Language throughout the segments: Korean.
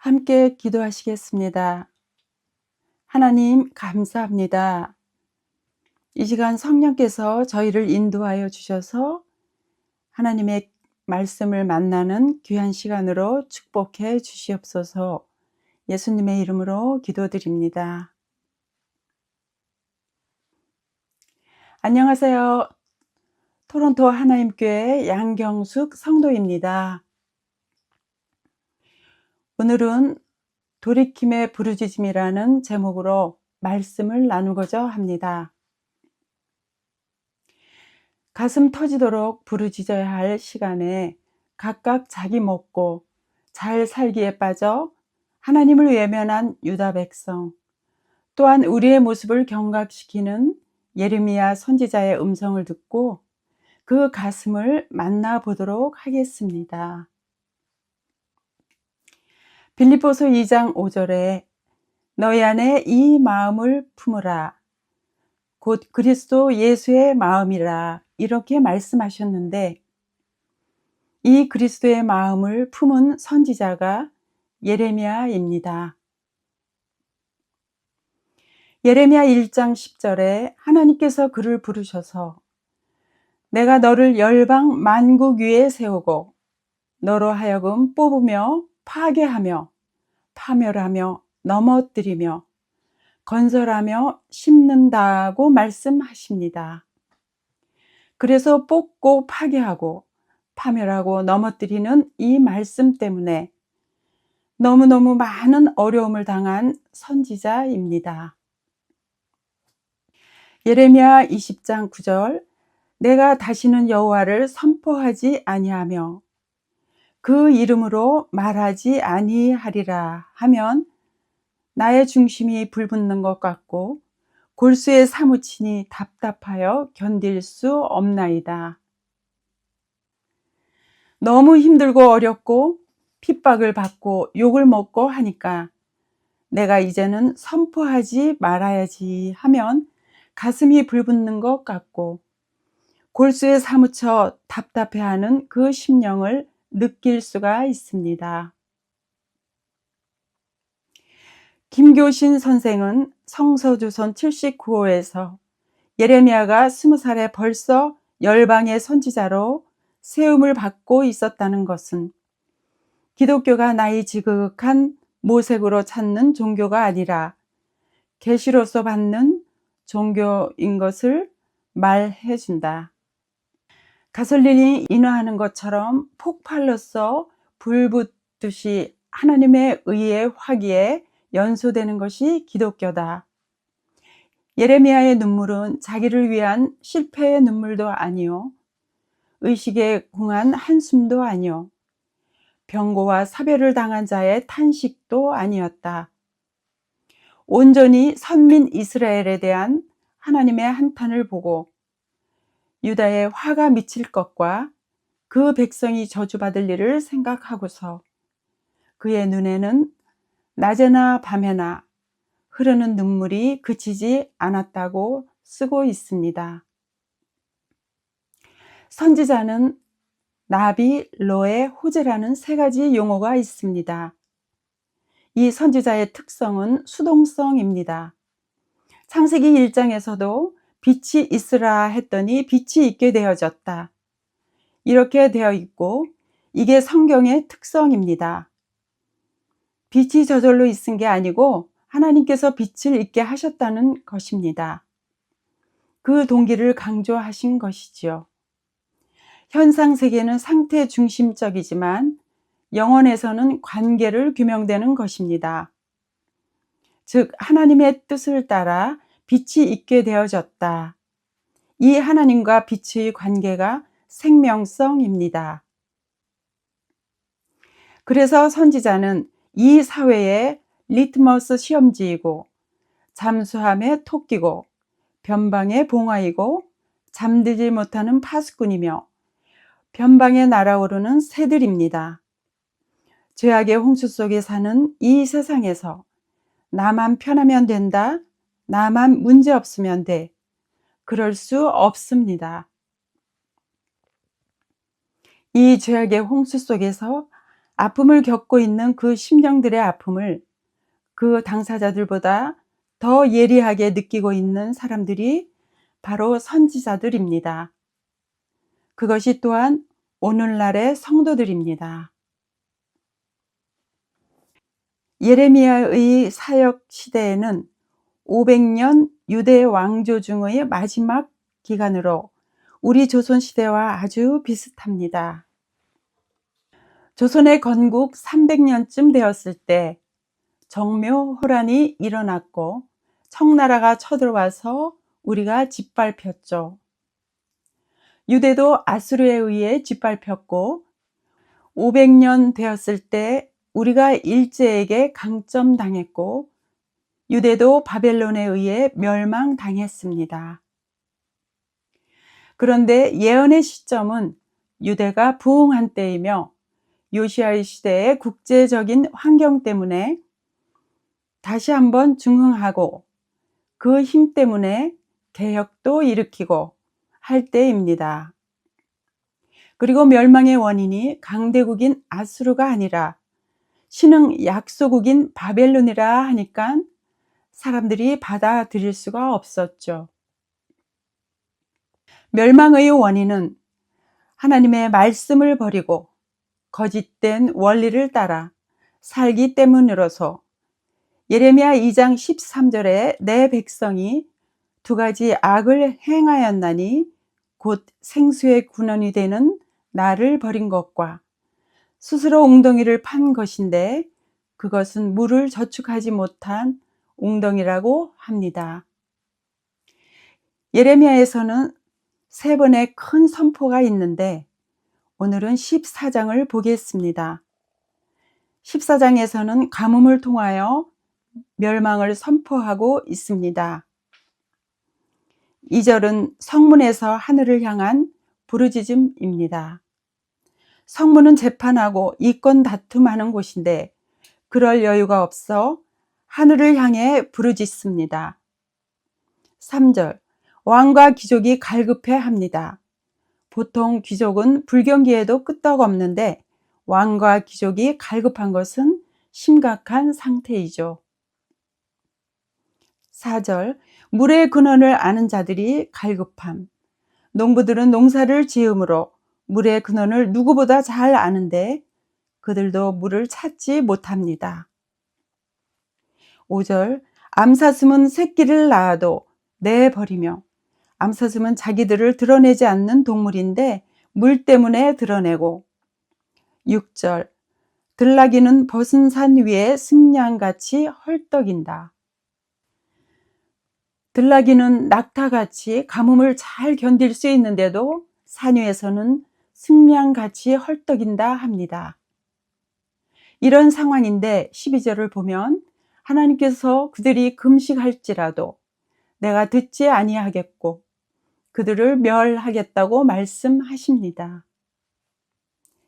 함께 기도하시겠습니다. 하나님, 감사합니다. 이 시간 성령께서 저희를 인도하여 주셔서 하나님의 말씀을 만나는 귀한 시간으로 축복해 주시옵소서. 예수님의 이름으로 기도드립니다. 안녕하세요. 토론토 하나님교회 양경숙 성도입니다. 오늘은 돌이킴의 부르짖음이라는 제목으로 말씀을 나누고자 합니다. 가슴 터지도록 부르짖어야 할 시간에 각각 자기 먹고 잘 살기에 빠져 하나님을 외면한 유다 백성, 또한 우리의 모습을 경각시키는 예레미야 선지자의 음성을 듣고 그 가슴을 만나보도록 하겠습니다. 빌립보서 2장 5절에 너희 안에 이 마음을 품으라. 곧 그리스도 예수의 마음이라 이렇게 말씀하셨는데, 이 그리스도의 마음을 품은 선지자가 예레미야입니다. 예레미야 1장 10절에 하나님께서 그를 부르셔서 내가 너를 열방 만국 위에 세우고 너로 하여금 뽑으며 파괴하며 파멸하며 넘어뜨리며 건설하며 심는다고 말씀하십니다. 그래서 뽑고 파괴하고 파멸하고 넘어뜨리는 이 말씀 때문에 너무너무 많은 어려움을 당한 선지자입니다. 예레미야 20장 9절 내가 다시는 여호와를 선포하지 아니하며 그 이름으로 말하지 아니하리라 하면 나의 중심이 불붙는 것 같고 골수에 사무치니 답답하여 견딜 수 없나이다. 너무 힘들고 어렵고 핍박을 받고 욕을 먹고 하니까 내가 이제는 선포하지 말아야지 하면 가슴이 불붙는 것 같고 골수에 사무쳐 답답해하는 그 심령을 느낄 수가 있습니다. 김교신 선생은 성서조선 79호에서 예레미야가 20살에 벌써 열방의 선지자로 세움을 받고 있었다는 것은 기독교가 나이 지극한 모색으로 찾는 종교가 아니라 계시로서 받는 종교인 것을 말해준다. 가솔린이 인화하는 것처럼 폭발로서 불붙듯이 하나님의 의의 화기에 연소되는 것이 기독교다. 예레미야의 눈물은 자기를 위한 실패의 눈물도 아니요, 의식에 궁한 한숨도 아니요, 병고와 사별을 당한 자의 탄식도 아니었다. 온전히 선민 이스라엘에 대한 하나님의 한탄을 보고 유다의 화가 미칠 것과 그 백성이 저주받을 일을 생각하고서 그의 눈에는 낮에나 밤에나 흐르는 눈물이 그치지 않았다고 쓰고 있습니다. 선지자는 나비, 로에, 호재라는 세 가지 용어가 있습니다. 이 선지자의 특성은 수동성입니다. 창세기 1장에서도 빛이 있으라 했더니 빛이 있게 되어졌다. 이렇게 되어 있고 이게 성경의 특성입니다. 빛이 저절로 있은 게 아니고 하나님께서 빛을 있게 하셨다는 것입니다. 그 동기를 강조하신 것이지요. 현상 세계는 상태 중심적이지만 영혼에서는 관계를 규명되는 것입니다. 즉 하나님의 뜻을 따라 빛이 있게 되어졌다. 이 하나님과 빛의 관계가 생명성입니다. 그래서 선지자는 이 사회의 리트머스 시험지이고 잠수함의 토끼고 변방의 봉화이고 잠들지 못하는 파수꾼이며 변방에 날아오르는 새들입니다. 죄악의 홍수 속에 사는 이 세상에서 나만 편하면 된다, 나만 문제 없으면 돼, 그럴 수 없습니다. 이 죄악의 홍수 속에서 아픔을 겪고 있는 그 심령들의 아픔을 그 당사자들보다 더 예리하게 느끼고 있는 사람들이 바로 선지자들입니다. 그것이 또한 오늘날의 성도들입니다. 예레미야의 사역 시대에는 500년 유대 왕조 중의 마지막 기간으로 우리 조선 시대와 아주 비슷합니다. 조선의 건국 300년쯤 되었을 때 정묘호란이 일어났고 청나라가 쳐들어와서 우리가 짓밟혔죠. 유대도 아수르에 의해 짓밟혔고 500년 되었을 때 우리가 일제에게 강점당했고 유대도 바벨론에 의해 멸망당했습니다. 그런데 예언의 시점은 유대가 부흥한 때이며 요시아의 시대의 국제적인 환경 때문에 다시 한번 중흥하고 그 힘 때문에 개혁도 일으키고 할 때입니다. 그리고 멸망의 원인이 강대국인 아수르가 아니라 신흥 약소국인 바벨론이라 하니까 사람들이 받아들일 수가 없었죠. 멸망의 원인은 하나님의 말씀을 버리고 거짓된 원리를 따라 살기 때문이라서 예레미야 2장 13절에 내 백성이 두 가지 악을 행하였나니 곧 생수의 군원이 되는 나를 버린 것과 스스로 웅덩이를 판 것인데 그것은 물을 저축하지 못한 웅덩이라고 합니다. 예레미야에서는 세 번의 큰 선포가 있는데 오늘은 14장을 보겠습니다. 14장에서는 가뭄을 통하여 멸망을 선포하고 있습니다. 2절은 성문에서 하늘을 향한 부르짖음입니다. 성문은 재판하고 이권 다툼하는 곳인데 그럴 여유가 없어 하늘을 향해 부르짖습니다. 3절, 왕과 귀족이 갈급해합니다. 보통 귀족은 불경기에도 끄떡없는데 왕과 귀족이 갈급한 것은 심각한 상태이죠. 4절, 물의 근원을 아는 자들이 갈급함. 농부들은 농사를 지음으로 물의 근원을 누구보다 잘 아는데 그들도 물을 찾지 못합니다. 5절, 암사슴은 새끼를 낳아도 내버리며, 암사슴은 자기들을 드러내지 않는 동물인데 물 때문에 드러내고. 6절, 들나귀는 벗은 산 위에 승냥같이 헐떡인다. 들나귀는 낙타같이 가뭄을 잘 견딜 수 있는데도 산 위에서는 승냥같이 헐떡인다 합니다. 이런 상황인데 12절을 보면 하나님께서 그들이 금식할지라도 내가 듣지 아니하겠고 그들을 멸하겠다고 말씀하십니다.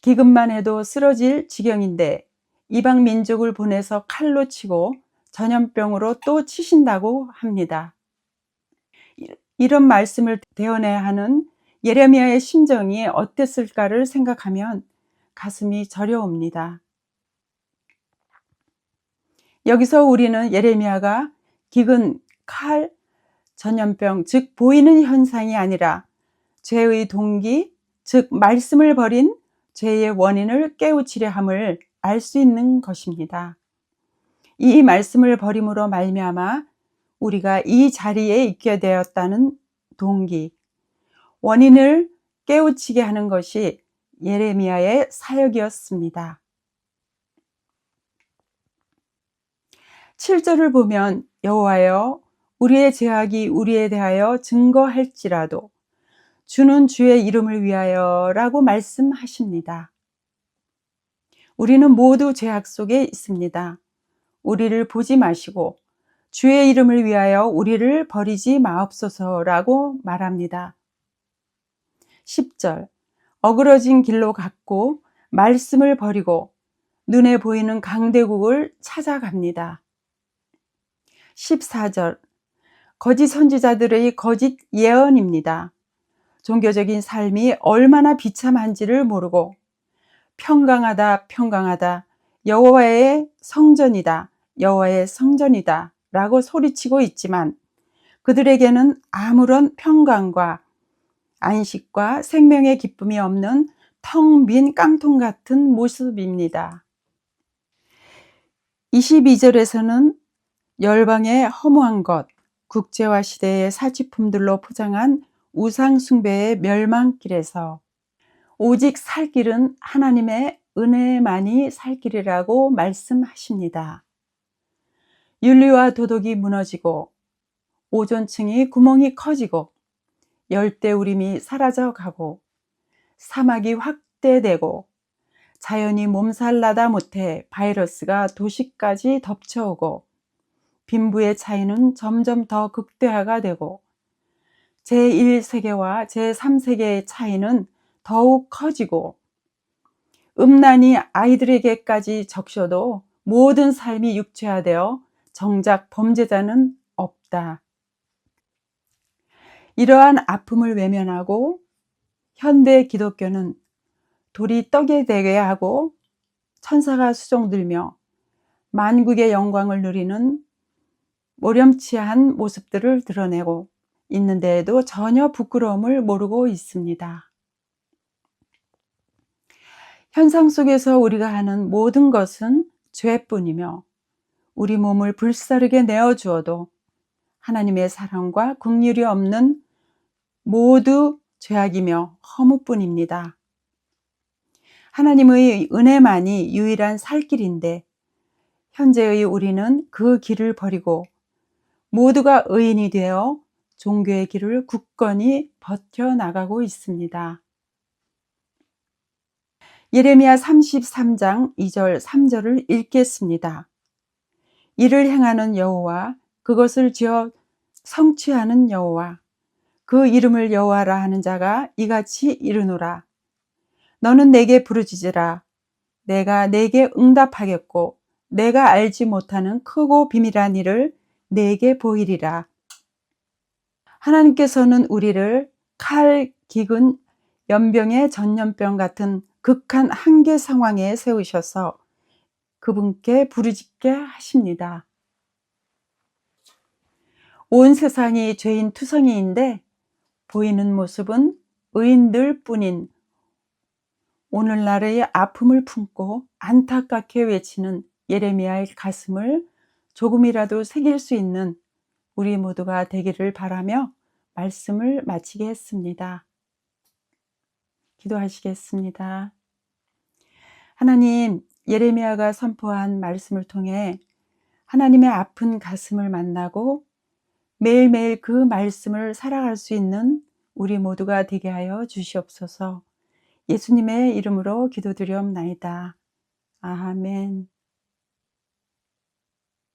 기근만 해도 쓰러질 지경인데 이방 민족을 보내서 칼로 치고 전염병으로 또 치신다고 합니다. 이런 말씀을 대언해야 하는 예레미야의 심정이 어땠을까를 생각하면 가슴이 저려옵니다. 여기서 우리는 예레미야가 기근, 칼, 전염병, 즉 보이는 현상이 아니라 죄의 동기, 즉 말씀을 버린 죄의 원인을 깨우치려 함을 알 수 있는 것입니다. 이 말씀을 버림으로 말미암아 우리가 이 자리에 있게 되었다는 동기, 원인을 깨우치게 하는 것이 예레미야의 사역이었습니다. 7절을 보면 여호와여 우리의 죄악이 우리에 대하여 증거할지라도 주는 주의 이름을 위하여 라고 말씀하십니다. 우리는 모두 죄악 속에 있습니다. 우리를 보지 마시고 주의 이름을 위하여 우리를 버리지 마옵소서라고 말합니다. 10절, 어그러진 길로 갔고 말씀을 버리고 눈에 보이는 강대국을 찾아갑니다. 14절, 거짓 선지자들의 거짓 예언입니다. 종교적인 삶이 얼마나 비참한지를 모르고 평강하다, 평강하다. 여호와의 성전이다, 여호와의 성전이다 라고 소리치고 있지만 그들에게는 아무런 평강과 안식과 생명의 기쁨이 없는 텅 빈 깡통 같은 모습입니다. 22절에서는 열방의 허무한 것, 국제화 시대의 사치품들로 포장한 우상숭배의 멸망길에서 오직 살 길은 하나님의 은혜만이 살 길이라고 말씀하십니다. 윤리와 도덕이 무너지고 오존층이 구멍이 커지고 열대우림이 사라져가고 사막이 확대되고 자연이 몸살나다 못해 바이러스가 도시까지 덮쳐오고 빈부의 차이는 점점 더 극대화가 되고 제1세계와 제3세계의 차이는 더욱 커지고 음란이 아이들에게까지 적셔도 모든 삶이 육체화되어 정작 범죄자는 없다. 이러한 아픔을 외면하고 현대 기독교는 돌이 떡이 되게 하고 천사가 수종들며 만국의 영광을 누리는 모렴치한 모습들을 드러내고 있는데에도 전혀 부끄러움을 모르고 있습니다. 현상 속에서 우리가 하는 모든 것은 죄뿐이며 우리 몸을 불사르게 내어주어도 하나님의 사랑과 긍휼이 없는 모두 죄악이며 허무뿐입니다. 하나님의 은혜만이 유일한 살 길인데 현재의 우리는 그 길을 버리고 모두가 의인이 되어 종교의 길을 굳건히 버텨나가고 있습니다. 예레미야 33장 2절 3절을 읽겠습니다. 이를 행하는 여호와, 그것을 지어 성취하는 여호와, 그 이름을 여호와라 하는 자가 이같이 이르노라. 너는 내게 부르짖으라. 내가 내게 응답하겠고 내가 알지 못하는 크고 비밀한 일을 내게 보이리라. 하나님께서는 우리를 칼, 기근, 연병의 전염병 같은 극한 한계 상황에 세우셔서 그분께 부르짖게 하십니다. 온 세상이 죄인 투성이인데 보이는 모습은 의인들 뿐인 오늘날의 아픔을 품고 안타깝게 외치는 예레미야의 가슴을 조금이라도 새길 수 있는 우리 모두가 되기를 바라며 말씀을 마치겠습니다. 기도하시겠습니다. 하나님, 예레미야가 선포한 말씀을 통해 하나님의 아픈 가슴을 만나고 매일매일 그 말씀을 살아갈 수 있는 우리 모두가 되게 하여 주시옵소서. 예수님의 이름으로 기도드리옵나이다. 아멘.